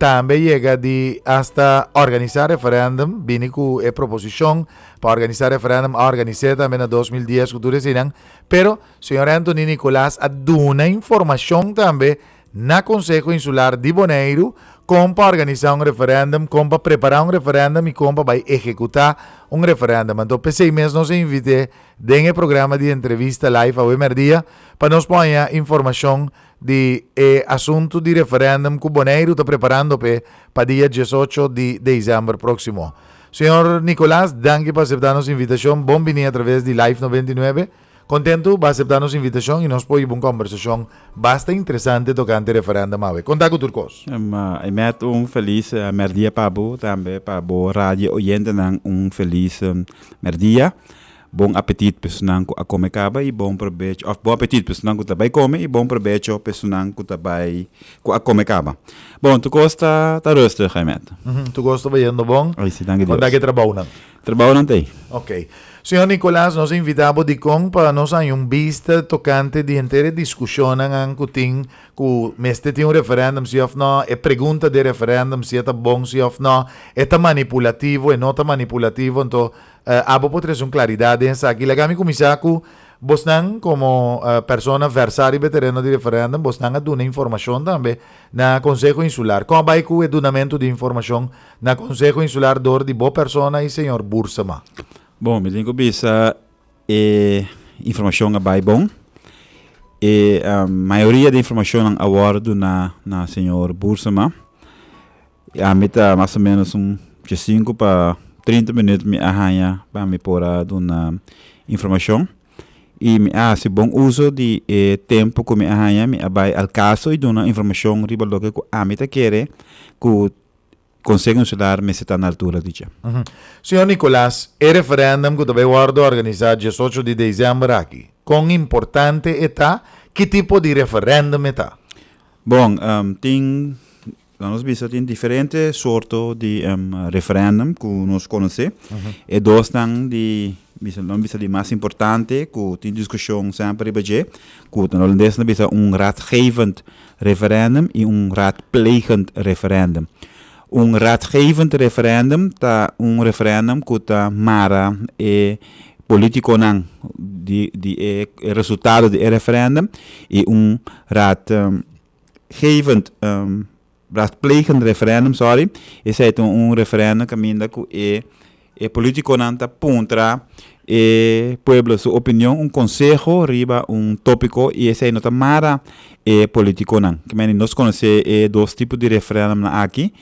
también llega de hasta organizar referéndum, viene con proposición para organizar referéndum, organizar también en 2010, que tú decían, pero señor Anthony Nicolás ha dado una información también na Consejo Insular de Bonaire, como para organizar un referéndum, como para preparar un referéndum y como para ejecutar un referéndum. Entonces, 6 meses nos invité en el programa de entrevista live a Merdia para nos poner información de asunto de referéndum que Bonaire está preparando para día 18 de diciembre próximo. Señor Nicolás, gracias por aceptar nuestra invitación. Bom venir a través de Live 99. Contento para aceptar nuestra invitación y nos podemos una conversación bastante interesante tocante referéndum. Conta com turcos. Met feliz merdia para também para a rádio oyente feliz merdia. Bom apetite pessoal que a come caba e bom proveito. Bom apetite pessoal que também come e bom proveito pessoal que também a come caba. Bom, tu gosta tá rustig, Met? Tu gosta bem bom? Sim, dank Deus. Onde que trabalham? Trabalham tem. Ok. Senhor Nicolás, nós invitamos de com para nós ter vista tocante de inteira discussão que mestre tem referéndum se ou não, pergunta de referéndum se é bom se ou não, é manipulativo, não é manipulativo, então abo pode ter claridade nessa aqui. Lagami começar com vos como persona versari veterano de referéndum, vos dá uma informação também na Consejo Insular. Como vai com o edunamento de informação na Consejo Insular de boa persona e senhor Bursama? Bom, me digo bisa informação é bom. E a maioria da informação é awardo na senhor Bursama. A meta mais ou menos 5 para 30 minutos me arranha para me pôr uma informação. E me hace bom uso de tempo que me arranha me abai al caso e dona informação riba lo que a meta quer que Consejo Insular me está na altura de já. Senhor Nicolás, o referéndum que também guardo organizar 18 de dezembro aqui. Quão importante está? Que tipo de referéndum está? Bom, nós tem diferentes sortes de referéndum que nós conhecemos. E dois estão de de mais importante que tem discussão sempre que na Holandesa bisa raadgevend referendum e raadplegend referendum. Raadgevend referendum tá referendum que tá mara político não de resultado de referendum e raadgevend raadplegend referendum, esse é referendum que minda que político não tá contra pueblo sua opinião consejo riba tópico e esse não tá mara político não que nós conhecemos dois tipos de referendum aqui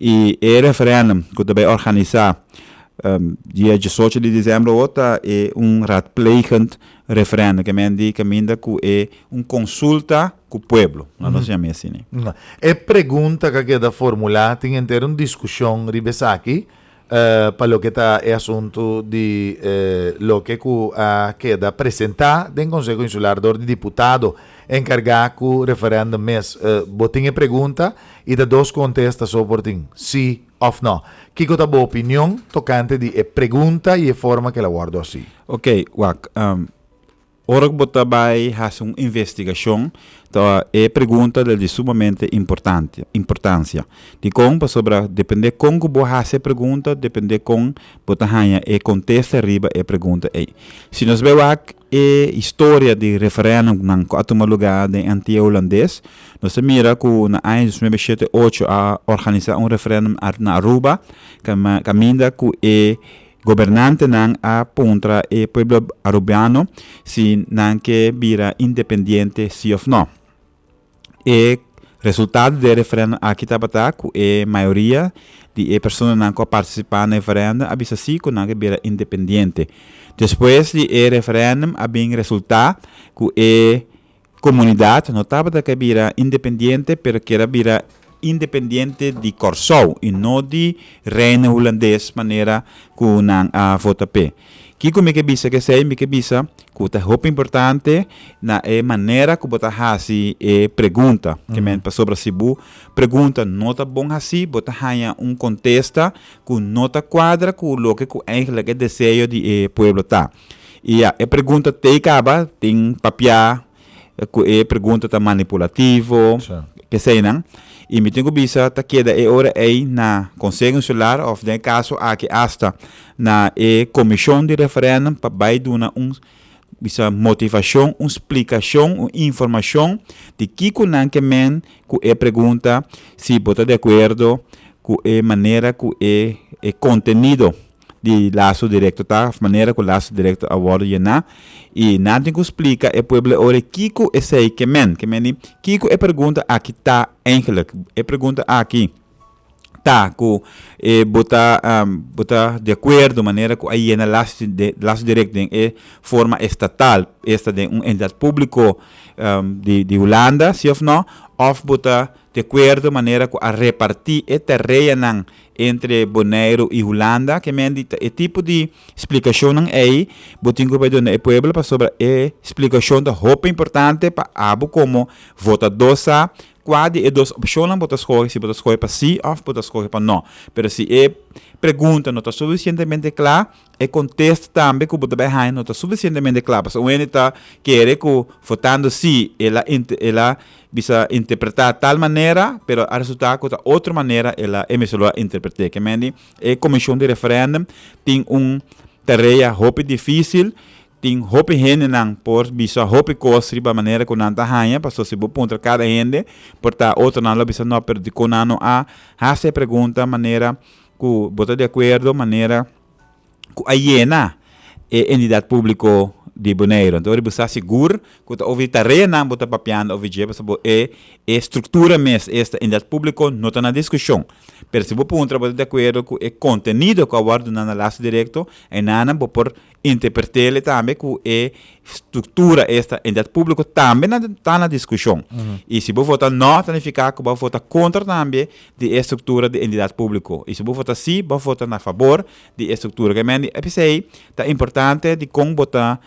e referendum que também organizar dia 18 de dezembro outra raadplegend referendum que minda que consulta com o pueblo nós chamamos assim. Pergunta que queda formulada tem que ter uma discussão riba aqui para lo que está el asunto de lo que queda presentar del Consejo Insular de diputado encargado con referéndum mes. Botinha pregunta y de dos contesta sobre sí o no. ¿Qué es tu opinión tocante de pregunta y forma que la guardo así? Ok, Wak. Ora que você vai fazer uma investigação, então é pergunta de sumamente importância. De como sobre depende como você fazer pergunta, depende como você ganha e contesta riba e pergunta aí. Se nós vemos a história de referendum na última lugar de antigo holandês, nós mira que na ano 2007-2008 a organizar referendum na Aruba, caminda que governante não aponta o pueblo arubiano se não que vira independente sim ou não. E resultado do referendo aqui está que a maioria de pessoas não que participam no referendo avisa sim que não que vira independente. Depois do referendo havia resultado que a comunidade não estava que vira independente, mas que era vira independente de Corsou e não de reino holandês maneira que não vota p. Que como que bisa que sei me que bisa que tá roupa importante na maneira que bota hasi pergunta que men sobre Cebu pergunta nota bom hasi bota hanya contesta que nota quadra que o que eigenlijk é desejo de pueblo tá. E a pergunta te acaba tem papia que pergunta tá manipulativo que sei não. E me tenho bisa ta queda e ora aí na Conselho Insular of de caso aqui hasta na comissão de referendum para vai dar bisa motivação, explicação, informação de que que men que pergunta se bota de acordo com a maneira que é contenido de laço direto, tá? Maneira que o laço direto agora llena e nada que explica é pueblo ora Kiko é sei que men Kiko é pergunta aqui tá eigenlijk é pergunta aqui tá com bota de acordo maneira que aí na laço direto é forma estatal esta de entidade público de Holanda se ou não bota de acordo maneira que a repartir e terreno entre Bonaire e Holanda, que é tipo de explicação aí, botinho para donde o pueblo para sobre explicação da roupa importante para abo como votadosa, quase duas opções para escolher se para escolher para sim ou para escolher para não. Pero se pergunta não está suficientemente clara, e contexto também que o bota bem não está suficientemente claro. Porque o está querer que votando sim, ela bisa interpretar de tal maneira, pero a resultar de outra maneira ela emissora interpretar. Que mendi a comissão de referendum tem tarefa hope difícil, tem hope gente não por bisa hope costa de maneira que não está ganha, para se bo contra cada gente, por tá outra não bisa não perder com ano a fazer pergunta maneira que bota de acordo maneira que aí na entidade público de Bonaire. Então, ele está seguro que houve tarefa não botar papiando, houve dia, porque estrutura mesmo, esta entidade pública não está na discussão. Mas se você pode trabalhar de acordo com o conteúdo que aguardo na laço direto, e não por interpretar também que a estrutura esta entidade pública também está na discussão. E se você votar não, significa que você votar contra também de estrutura de entidade pública. E se você votar sim, você votar a favor de estrutura. Que é importante de como votar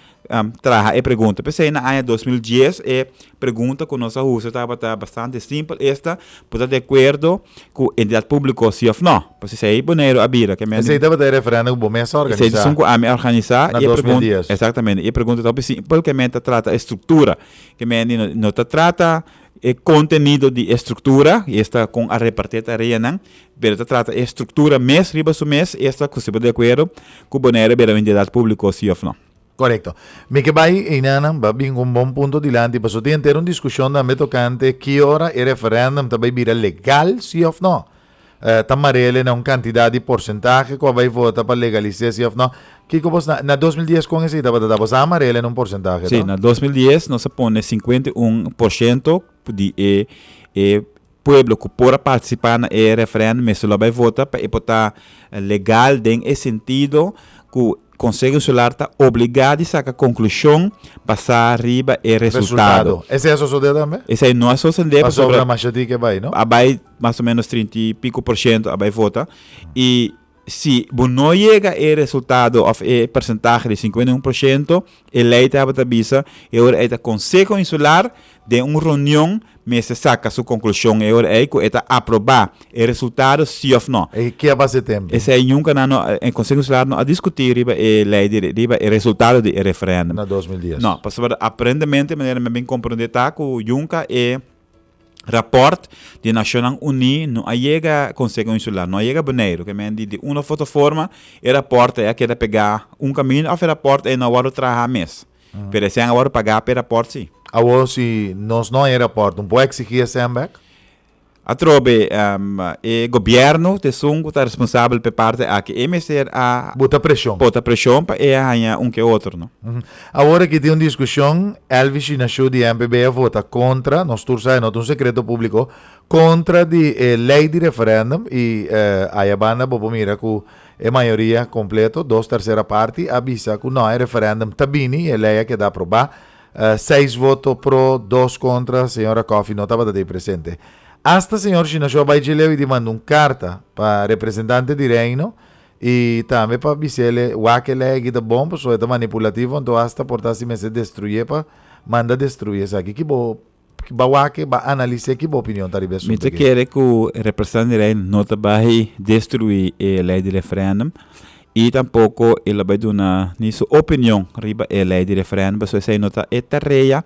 traga e pergunta. Pensei na ano 2010 e pergunta que nossa usa estava bastante simples. Esta pode de acordo com a entidade pública sim ou não. Porque se é Bonaire a bira. Esse estava de referendo que você organizar. Esse é a organizar. Na 2010. Exatamente. E pergunta também simples que me trata a estrutura. Que me não trata o conteúdo de estrutura, esta com a repartir tarefa não, mas trata a estrutura mês, riba su mês, esta que se pode de acordo com Bonaire a entidade pública sim ou não. Correcto. Me que vai inana, va bien un buen punto dilante, pero tiene ter una discusión también tocante que ora el referéndum también vira legal, sí o no. Tamarele na cantidad de porcentaje que vai votar para legalizar, sí o no. Que como na 2010 con ese estaba amarele en porcentaje, sí, na 2010 nos pone 51% de pueblo que pode participar no referéndum, mas só vai votar para votar legal em sentido que Conselho Insular está obrigado a sacar conclusão, passar arriba e resultado. Esse é a sociedade também? Esse é não é sociedade. Passou sobre a maioria que vai, não? Vai mais ou menos 30 e pico por cento vai votar. E se não chega o resultado, ou o percentagem de 51%, a lei está avisa, e agora é o Conselho Insular de uma reunião, mas se saca sua conclusão, e agora é que está aprovar o resultado, sim ou não. E que é base tempo? Esse é nunca o Conselho Insular não a discutir a lei, o resultado do referendo. Na 2010. Não, para aparentemente, de maneira bem compreender, que o nunca é rapport de Nações Unidas não chega Conselho Insular, não chega Bonaire, que me de uma fotoforma, e rapport é que era pegar caminho, ou o rapport é na hora de trabalhar mês. Pero se agora pagar per rapport, sim. Agora, se nós não é rapport, não pode exigir esse back? A trobe, o governo de Sungo está responsável por parte a que emecer a bota pressão para ganhar que outro, não? Agora que tem uma discussão, Elvis nasceu de MPB vota contra, nós todos sabemos, não é um segredo público, contra a lei de referendum e a banda, vou mirar que a maioria completa, 2/3 parte, avisa que não é referendum, está bem, a lei que dá aprovar, 6 votos pro, 2 contra, a senhora Coffey não estava daí presente. Hasta o senhor Chinachua Baicheleu e manda uma carta para representante de reino e também para dizer que ele é bom, porque é manipulativo, então hasta portar-se se destruir para manda destruir isso aqui. Que vai analisar que boa opinião está sobre isso. Me quer que o representante de reino não vai destruir a lei de referendum e tampouco ele vai dar sua opinião sobre a lei de referendum, porque essa nota é tarefa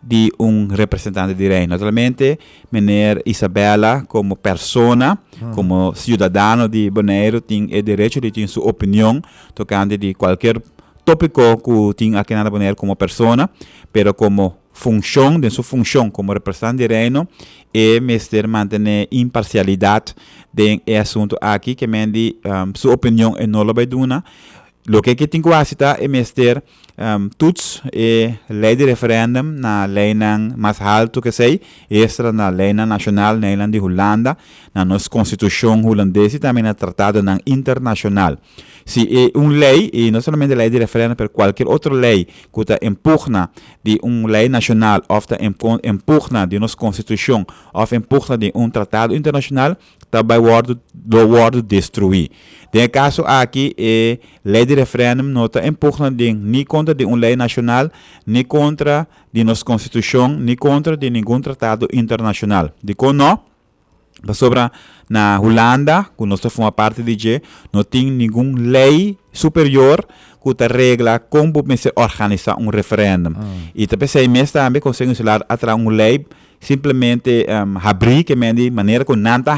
de representante de rei. Naturalmente, meneer Isabela, como persona, como cidadano de Bonaire, tem o direito de ter sua opinião tocante de qualquer tópico que tem aqui na Bonaire como persona, pero como função, de sua função como representante de reino, é mestre manter imparcialidade de assunto aqui, que mende sua opinião e não lo vai duna. Lo que tem que fazer é mestre todos lei de referendum na lei mais alto que sei, extra na lei nacional na de Holanda, na nossa constituição holandesa e também na tratado internacional. Se é lei, e não somente lei de referendum, mas qualquer outra lei que está empurna de lei nacional, ou está empurna de nossa constituição, ou empurna de tratado internacional, também vai destruir. No caso aqui, lei de referendum não está empurrando nem contra de lei nacional, nem contra de nossa Constituição, nem contra de nenhum tratado internacional. De como não, sobre na Holanda, que nós fazemos parte de G, não tem nenhuma lei superior que regla como se organizar referendum. E também se mesmo também conseguem falar atrás lei simplesmente abrir que de maneira que não está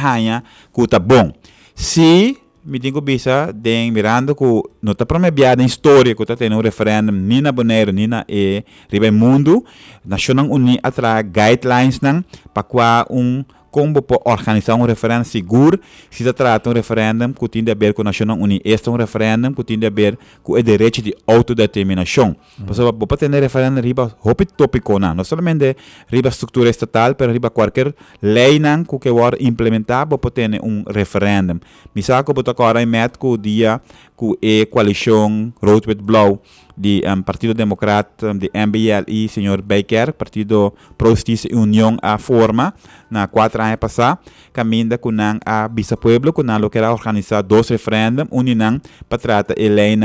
que está bom. Se me tenho bisa den mirando que não está promebiada em história que está tendo referendum nem na Bonaire nem na riba mundo, Nacional Uni atrás guidelines para qual como pode organizar referendum seguro, se trata referendum que tem a ver com a Nacional Uni, este referendum que tem a ver com o direito de autodeterminação. Por isso, pode ter referendum riba hopi tópico não somente riba estrutura estatal, mas riba qualquer lei que vai implementar, pode ter referendum. Misal que pode agora em com o dia que a coalição Rood Wit Blauw de Partido Democrata de MBLI, senhor Baker, Partido Pro Justiça e União a forma na 4 anos passados, caminha com a Bisa Pueblo, com lo que era organizar 2 referendum, para tratar a lei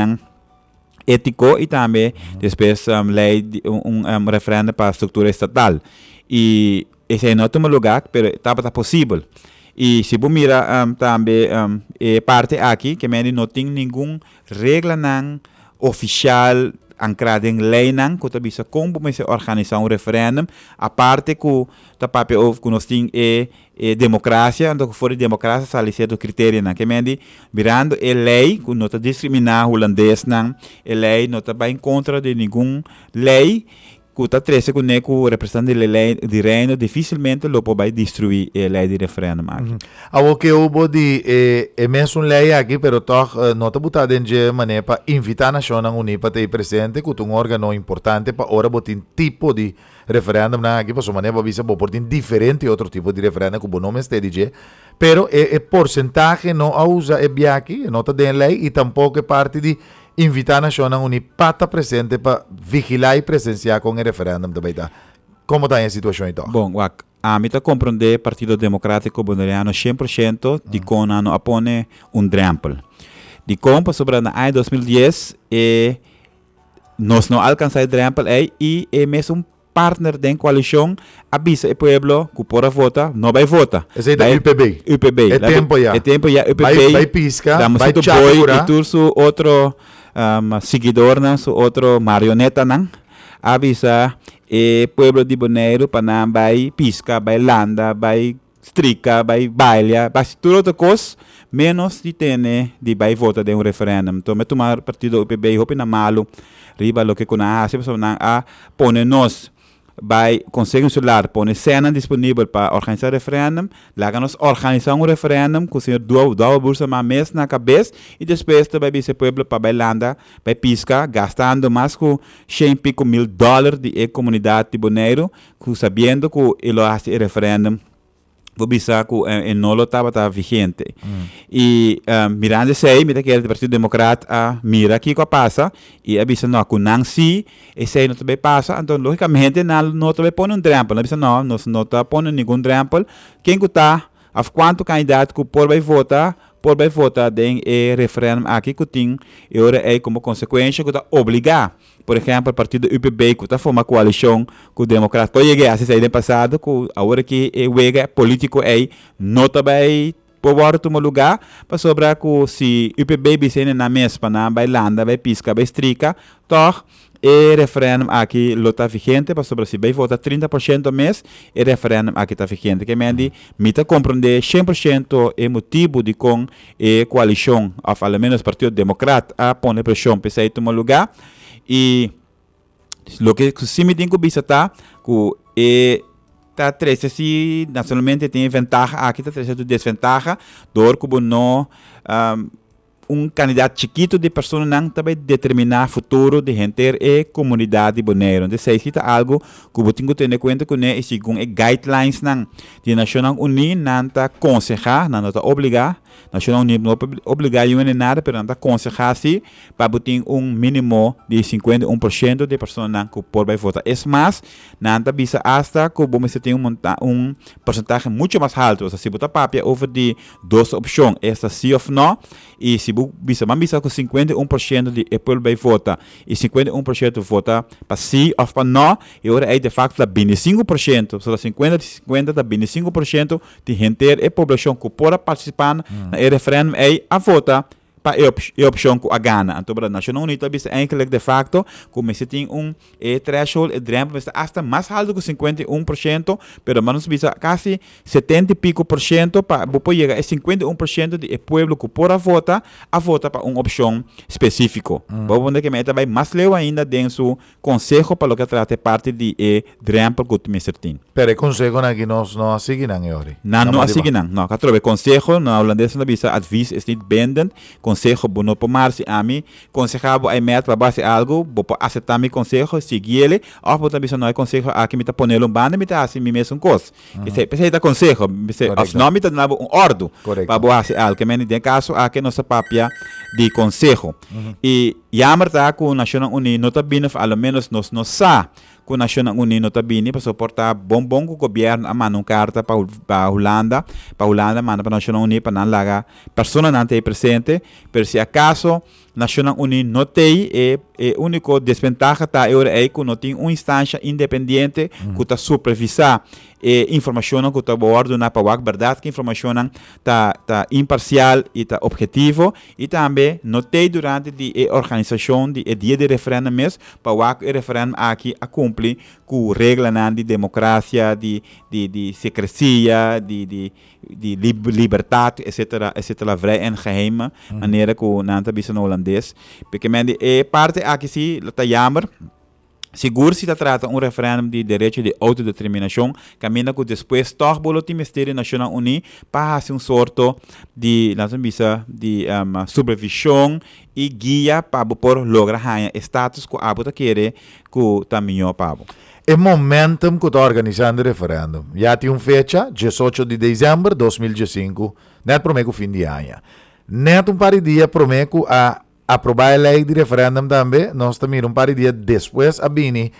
ético e também depois lei referendo para a estrutura estatal. E esse é não é um lugar, mas estava possível. E se você mira também parte aqui, que não tem nenhuma regra oficial ancrada em lei que está bisa como se organizar referendum, a parte que está papel que nós temos democracia, então fora de democracia sale certo critério que mirando a lei que não está discriminar holandês a lei não está em contra de nenhuma lei que está trece com o representante da lei de reino dificilmente lo pode destruir a lei de referendum aqui. O que houve de mesmo lei aqui, pero toch não está botado de maneira para invitar a Nacional Unida para ter presente que um órgão importante para ora botar tipo de referendum aqui para sua maneira para visa por ter diferente outro tipo de referendum que o nome está de pero o porcentagem não usa é bem aqui, não está de lei e tampouco é parte de invitar a Nacional Unida para estar presente para vigilar e presenciar com o referendum também tá. Como está a situação então? Bom, a mim compreender Partido Democrático Bonaireano 100% de como não apone drempel. De como sobre o ano 2010 nós não alcançamos o drempel e é mesmo partner da coalição avisa o pueblo que por votar não vai votar. Esse é da UPB. UPB. É tempo já. É tempo já. UPB. Vai pisca, vai chapura. E tu su outro seguidor, su outro marioneta, avisa o pueblo de Bonaire para vai pisca, vai landa, vai strica, vai baila, vai tudo outra coisa, menos de ter de vai votar de referendum. Então, me tomar partido UPB, hope na malo, riba lo que conhece, a pone nós vai conseguir um celular, põe cena disponível para organizar referendum, lá-nos organizar referendum, com o senhor dá bolsa mais mês na cabeça, e depois vai vir esse pueblo para bailanda, vai pisca, gastando mais que $100,000 de comunidade de Bonaire, sabendo que ele hace referendum, vou pensar que não estava vigente. E mirando isso aí, mira que o Partido Democrata mira aqui que passa, e avisa não, que não se, esse aí não também passa, então logicamente não também põe drempel, avisa não está pondo nenhum drempel, quem que está, a quanto candidato que por vai votar em referendum aqui que tem, e agora é como consequência que está obrigar. Por exemplo, o partido UPB, que está formando coalição com o Democrata, que cheguei a ser no passado, que agora que o político não vai por tomar lugar para sobre que se o baby se na mesa na bailanda vai pisca vai strica toch e referendum aqui lota vigente para sobre se vai votar 30% mês e referendum aqui está vigente que mendi mita compreender 100% o motivo de com a coalição of ao menos Partido Democrata a pôr pressão para sair tomar lugar e lo que se me tem que visitar que tá triste se nacionalmente tem vantagem aqui tá triste desvantagem dor como não candidato chiquito de pessoa não também determinar o futuro de gente e comunidade boneiro. Então, se é algo que você tem que ter em conta que é segundo guidelines não de Nacional Unido não tá aconselhar, não tá obrigar, Nacional Unido não obrigar em nada, mas não tá aconselhar se para ter mínimo de 51% de pessoas não que por votar. É mais, não tá bisa hasta que você tem porcentagem muito mais alto. Ou seja, se você papia over de duas opções, essa sim ou não, e se bisa com 51% de povo vai votar e 51% vota para sim ou para não, e agora é de facto 25%, ou seja, 50% da 25% de gente e população que pode participar no referendum é a votar para a opção que a gana. Então, a Nacional Unida bisa eigenlijk de facto como se tem threshold e drempel hasta mais alto que 51%, pero manos bisa quase 70 e pico por cento para depois chegar a 51% de povo que pode votar a votar para uma opção específica. Vamos que meta vai mais leu ainda dentro do conselho para o que trata parte de drempel que o Mr. tem. Pero o conselho aqui nós não assinam agora. Não assinam, não. Catrobe conselho na holandês na bisa advies is niet bindend. Consejo bono pomar se a mim consejavo aí meta para base algo vou aceitar meu consejo seguir ele ou vou também não é consejo aqui me tá poner banda me tá assim me mesmo coisa que se precisa consejo se of não me tá dando ordo para boa se algo que me tem caso aqui nossa papia de consejo e yamar tá com Nacional Unido não tá vindo ao menos nós não sa com Nacional Unido não tá vindo para suportar bom o governo a mano carta para Holanda manda para Nacional Unido para não largar pessoa não tem presente pero se acaso Nacional Unido não tem único desvantagem tá é que não tem uma instância independente que está supervisar informação que está bordo na para verdade que informação tá imparcial e tá objetivo e também não tem durante a organização de dia de referendo mesmo para o referendo aqui a cumprir com regras de democracia de secrecia de liberdade etc vrij en geheim maneira que não está bisa no holandês porque parte aqui se está jammer seguro se trata referendum de direito de autodeterminação, caminha que depois torna o Ministério Nacional Unido para fazer sorto de supervisão e guia para por lograr o status que a bota quer que também para O momentum que está organizando o referendum. Já tem uma fecha, 18 de dezembro de 2015, net prometo fim de ano. Net par de dias prometo a aprovar a lei de referendum também, nós também par de dias depois a bini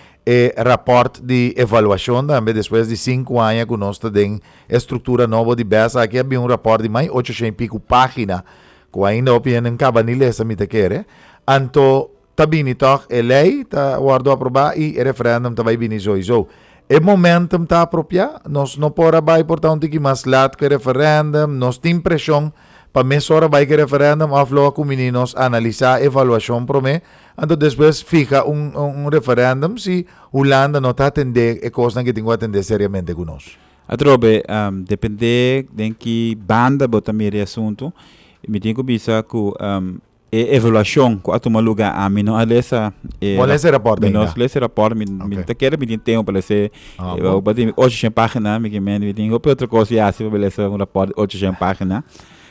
rapport de avaliação também, depois de 5 anos que nós temos estrutura nova de BESA, aqui havia rapport de mais 800 e pico páginas, que ainda opinião acaba nem ler essa mita quer, então tabini toch a lei, tá guardo aprovar e o referendum também bini sowieso. O momentum está apropriado, nós não podemos, portanto, que mais lado que o referendum, nós temos pressão para mesora vai que referendum afloa com meninos analisar avaliação para mim, então depois fica referendum se Holanda não está atendendo a coisa que tem que atender seriamente conosco. Atrobe, depende de que banda bota mere assunto, me tenho que pensar que avaliação que a tomar lugar a mim não alessa esse rapport menos esse rapport me tá quer me tem tempo para ser eu bati 800 páginas me tem outra coisa já se beleza rapport 800 páginas.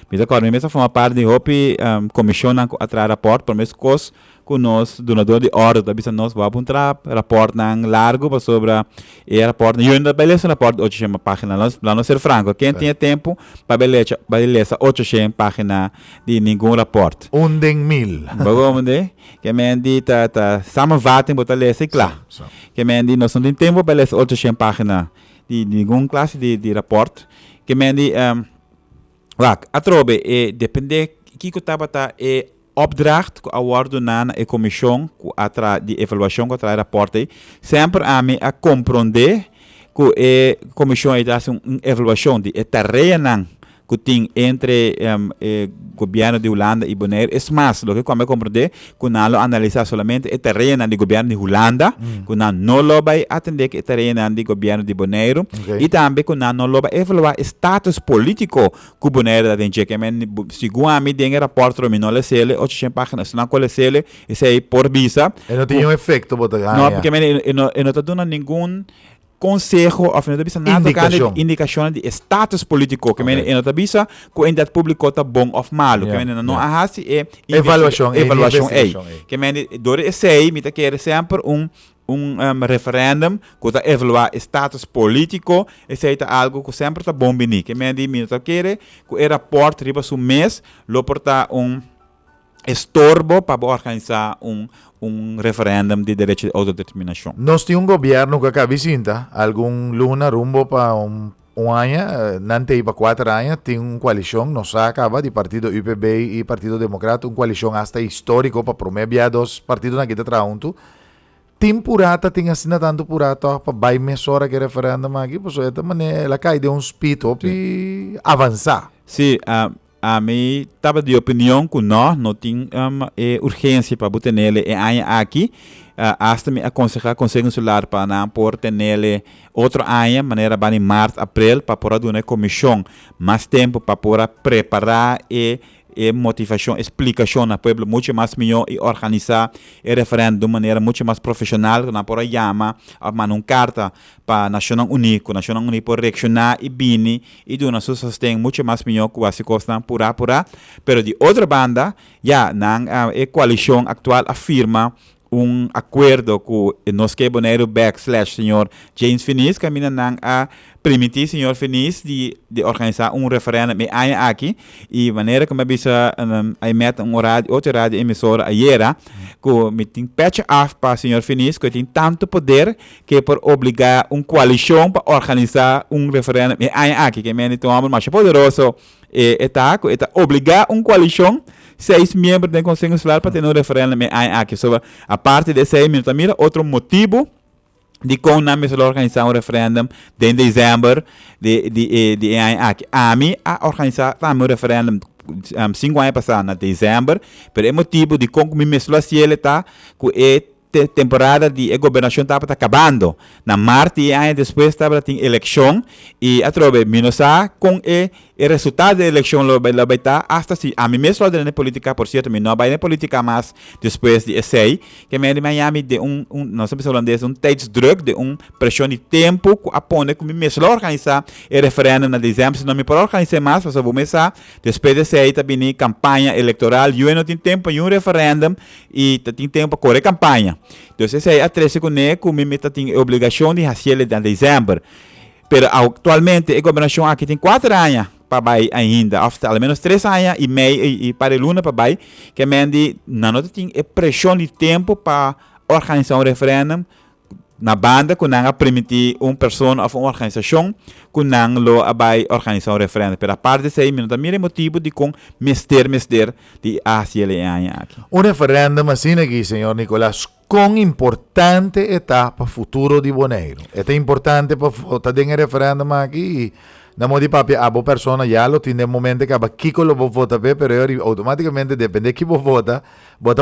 Mas agora, mesmo forma parte de hopi comissão a trazer rapport para mesmo coisa que nós donador de ordem da bisa nós vamos entrar rapport nang largo para sobre rapport e ainda beleza rapport 800 páginas lá não ser franco quem tinha tempo para beleza 800 páginas de nenhum rapport mil vamos ver que mendi tá samenvating botar ler sei claro que mendi nós não tem tempo para beleza 800 páginas de nenhum classe de rapport que mendi atrobe depende que estava opdracht que awardo na comissão de avaliação que atrai rapporte sempre a mim a compreender que a comissão está uma avaliação de tarefa que tem entre governo de Holanda e Bonaire. É mais, lo que como compreender, que não lo analisar somente o terreno do governo de Holanda, que não lo vai atender que o terreno do governo de Bonaire, e também que não lo vai evaluar o status político que Bonaire tem, que segundo a mim, tem rapport não le sele, 800 páginas, não le sele, isso aí por visa. E não tem um efeito, não, porque não está dando nenhum consejo, of não bisa nada indicação de status político, que okay. Não bisa que o entidade público está bom ou malo, que não há assim evaluação que door esse me quer sempre referendum que está evaluar status político, esse é algo que sempre está bom bem, que me quer que o rapport riba su mês lo porta estorbo para organizar referéndum de direito de autodeterminação. Nós temos governo que acaba vizinta, algum luna rumbo para ano, não tem para 4 anos, tem uma coalição, nós acaba de partido UPB e Partido Democrata, uma coalição hasta histórico para promover dois partidos na que traunto. Tem purata, tem assina tanto purata para vai mesora que referendum aqui, por isso esta maneira ela cai de speed up e avançar. Sim, a mim estava de opinião que nós não tem urgência para botar nele aqui. Hasta me aconselhar conseguir celular para não por ter nele outro ano, maneira para em março, abril, para poder dar uma comissão mais tempo para poder preparar e motivação, explicação ao povo muito mais melhor e organizar o referendo de maneira muito mais profissional, que não pode chamar a uma carta para a Nação Unida pode reaccionar e bini e dar uma sustentação muito mais melhor que as coisas pura. Pero de outra banda, a coalição atual afirma acordo com nós que Bonaire / senhor James Finis, que a permitir senhor Finis de organizar referendo aqui e maneira como bisa aí mete outra rádio emissora ayer que me tem patch off para senhor Finis que tem tanto poder que por obrigar coalição para organizar referendo aqui que me toma mais poderoso está obrigar coalição 6 membros do Conselho Nacional para ter referendo aqui sobre a parte de 6 minutos. Mira, outro motivo de como não me organizar referendo em dezembro de aqui. A mim a organizar também referendo 5 anos passados, em dezembro, pero é motivo de como me assim ele está que temporada de governação estava acabando. Na março e anos depois estava tem eleição e através de com o resultado da eleição lo vai estar hasta se a mim mesmo na política por certo não vai na política mais depois de esse que me Miami de nós somos holandês tijdsdruk de pressão de tempo que apone que me mesmo organizar o referendo na dezembro se não me pode organizar mais para vou começar depois de esse também campanha eleitoral eu não tenho tempo para referendo e tem tempo para correr campanha. Então, esse é a 13 com o Mimita tem obrigação de fazer em dezembro. Mas atualmente, a governação aqui tem 4 anos para vai ainda, ao menos 3 anos e meio e para a luna para vai, que não tem pressão de tempo para organizar referendo na banda que não permitir pessoa ou uma organização que não vai organizar referendo. Mas a parte de 6 minutos, também é motivo de com mestre de ACLA aqui. Referendo assim aqui, senhor Nicolás, quão importante está para o futuro de Bonaire. É importante para votar em referendo aqui. Na modi papi a boa pessoa já lo tem momento que aba kiko lo vota pe, pero automaticamente depende que vota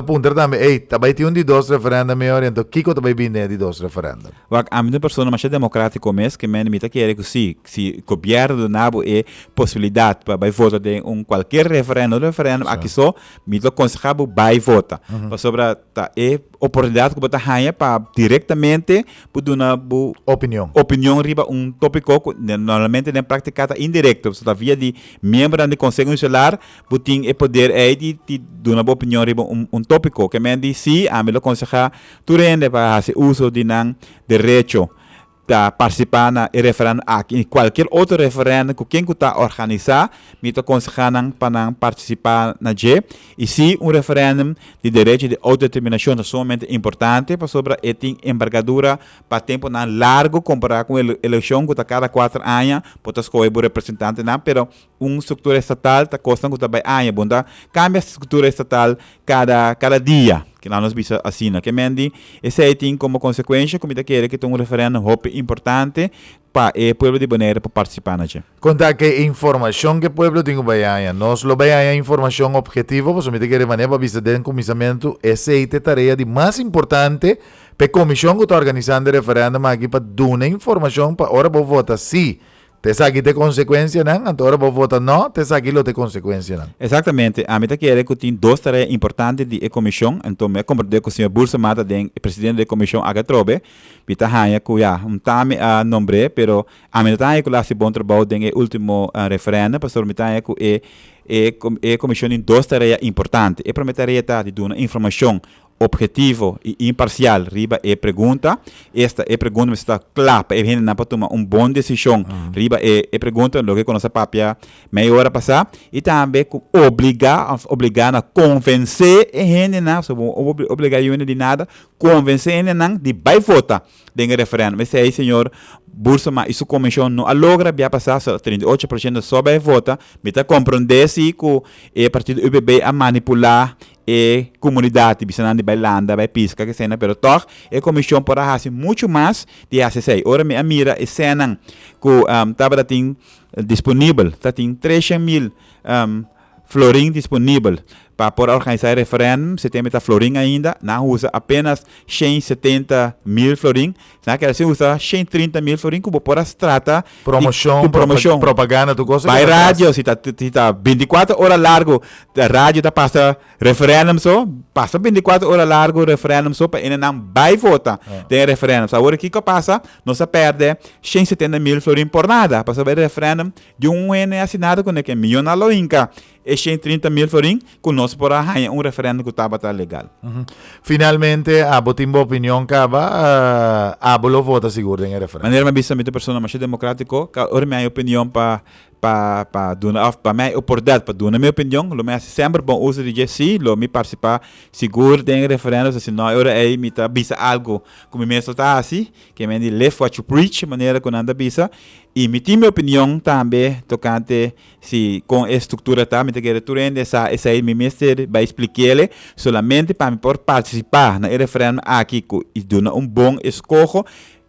punter também. Ei, também tem de 2 referendum melhor, então kiko também bine de 2 referendum. Wak a minha pessoa mais democrático mesmo que me mita querer que se governo do nabo é possibilidade para vai votar de qualquer referendum aqui só me lo aconselhava vai votar. Para sobre oportunidade que botar ganha para diretamente por uma opinião riba tópico que normalmente nem praticada indireto, so via de membro do Conselho Nacional, tem o poder de dar uma opinião riba tópico que me diz se a melhor aconselhar tu rende para fazer uso de direito para participar na referendo aqui, em qualquer outro referendo que quem está organizar, me está aconselhando para participar na G. E se referendo de direito de autodeterminação é somente importante, para sobre tem envergadura para tempo largo comparado com a eleição que está cada 4 anos, pode escolher o representante, não, pero estrutura estatal está custando que está bem anos, bunda cambia a estrutura estatal cada dia. que lá nos bisa assina. Que mendi, esse aí tem como consequência, como quer que tenha um referendo importante para o povo de Bonaire para participar na. Conta que informação que o povo tem que bayaya. Nós lo bayaya informação objetiva, pues me quer maneira para bisa den comissamento, essa é a tarefa de mais importante para a comissão que está organizando o referendo aqui para dar informação para hora para votar sim. Te sabe ter consequência, não? Agora vou votar não, te sabe que tem consequência, não? Exatamente. A mim quer que tem duas tarefas importantes da comissão. Então, eu compreendo que o senhor Bursa Mata, o presidente da comissão, Agatrobe, pita hanya que já tame a nombre, pero a mim tá que lá se bom trabalho no último referendo, pastor mita que a comissão tem duas tarefas importantes. A primeira tarefa de dar uma informação objetivo e imparcial riba e pergunta. Esta pergunta está clara para a gente não tomar uma boa decisão. Riba e pergunta lo que com nossa papia meia hora passar e também obrigar a convencer a gente não obrigar a gente de nada, convencer a gente não de vai votar em referendo. Mas aí senhor Bursa, mas isso comissão não logra via passar 38% só vai votar, me tá compreender se que o partido UPB a manipular e comunidade, bisanando de bailanda, vai pisca, que cena, pero toch, a comissão para fazer muito mais de ACC. Ora, me mira, a cena que estava disponível, tem 300.000 florim disponível para poder organizar referendo, se tem florim ainda, não usa apenas 170.000 florim, não quer dizer usa 130.000 florim que para tratar promoção, propaganda, tu gosta. Vai rádio, se tá 24 horas largo, a rádio tá passa referendum só, passa 24 horas largo referendum só para ainda não vai votar tem referendum. Agora que passa, não se perde 170.000 florim por nada, para saber referendum de N assinado com que é milhão na loinca. E 130.000 florim com nós por arranhar referendo que estava legal. Finalmente, a botimbo opinião acaba, a bolo vota seguro em referendo. Maneira mais bisa pessoa mais democrático, ora minha opinião para minha oportunidade para dar minha opinião, lo me sempre bom uso de Jesse, lo me participar seguro em referendo, se não ora aí me tá bisa algo como me está assim, que me left what you preach, maneira que anda bisa. E me tem minha opinião também tocante se com a estrutura tá me te quer turende essa aí me mestre vai explicar solamente para me por participar na referendo aqui e dar bom escolho.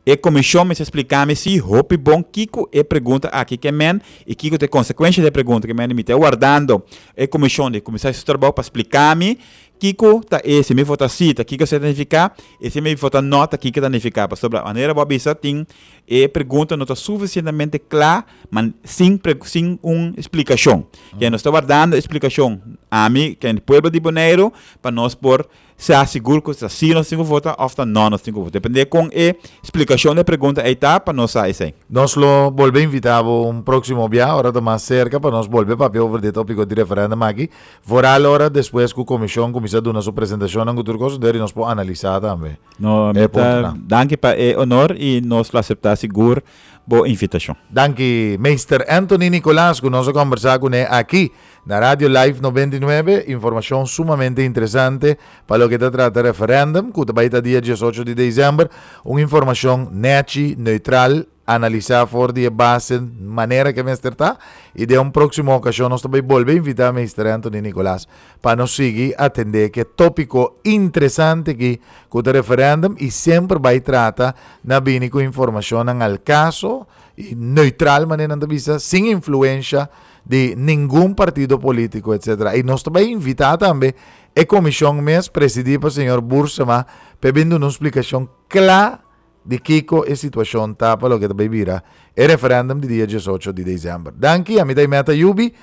E comissão me explicar se hope bom Kiko e pergunta aqui que men e Kiko tem consequência da pergunta que men me está guardando. E comissão de começar esse trabalho para explicar-me Kiko tá se me vota sim, tá Kiko se danificar, e se me vota não, tá Kiko danificar. Sobre a maneira boa bisa tem e pergunta não está suficientemente clara, mas sem uma explicação. Que nós está guardando a explicação a mim, que é o povo de Bonaire, para nós por se assegurar que se nós temos voto ou não nós temos voto. Depende com a explicação da pergunta aí tá para nós sair. Nós lo volve invitar um próximo dia, hora mais cerca, para nós volver para over de tópico de referendo aqui. Vorá a hora depois que a comissão começar a dar sua apresentação em outro coisa, daí nós podemos analisar também. No, danke para o honor e nós lo aceitar seguro boa invitação. Danke, Mr. Anthony Nicolás, que nós conversar com ele aqui na Rádio Live 99, informação sumamente interessante para o que se trata do referendum, que vai estar dia 18 de dezembro, uma informação neta, neutral, analisar por de base maneira que Mr. está, e de uma próxima ocasião nós também volvemos a invitar Mr. Anthony Nicolás para nos seguir atender que tópico interessante aqui com o referendum e sempre vai tratar na bine com informação al caso e neutral maneira de vista, sem influência de nenhum partido político, etc. E nós também invitar também a comissão mesmo presidida pelo senhor Bursama, pedindo uma explicação clara de Kiko e situação tá para o que também vira o referendum de dia 18 de dezembro. Danke, a mim da Meta Yubi.